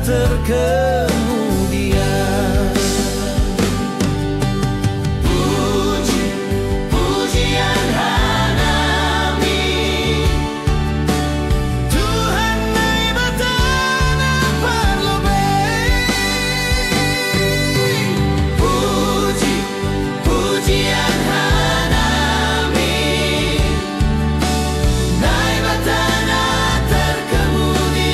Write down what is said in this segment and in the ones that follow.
terkemudian. Puji, pujian hanami Tuhan nai batana parlobei. Puji, pujian hanami nai batana terkemudian.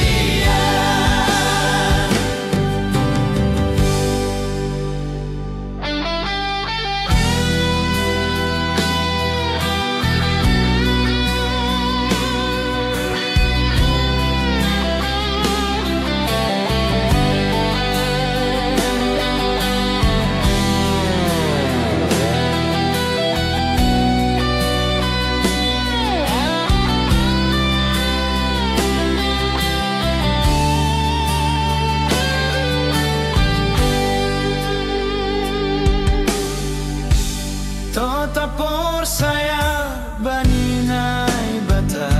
Tota por saya baninai bata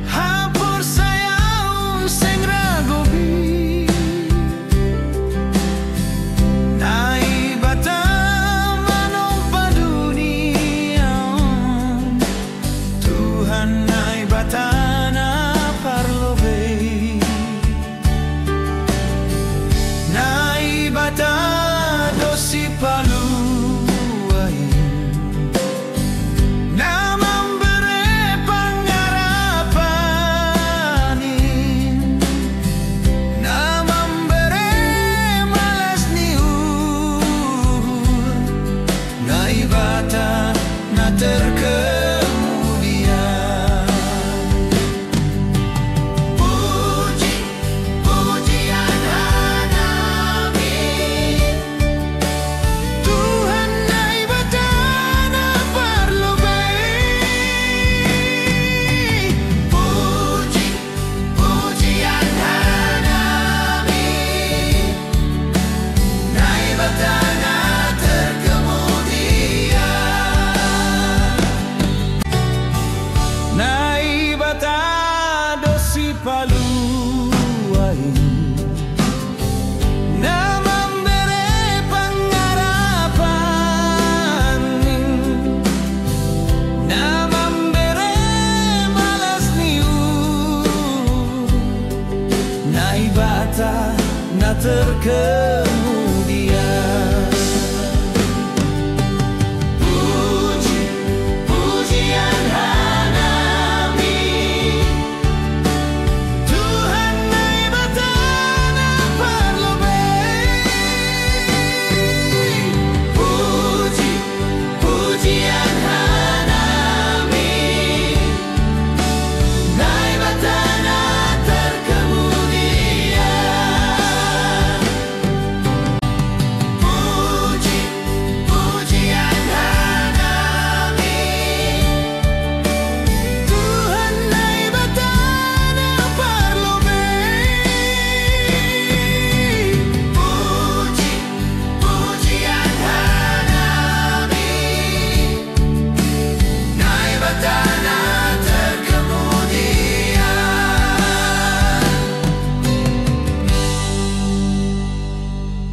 ha por saya un sengra gobi nai bata manompa dunia Tuhan nai bata na parlobei nai bata dosi palu terkemudian. Puji, pujian hanami Tuhan nai batana parlobei. Puji, pujian hanami nai batana nai bata dosi paluai na memberi pengharapan na memberi malas niu nai bata na terkemudian.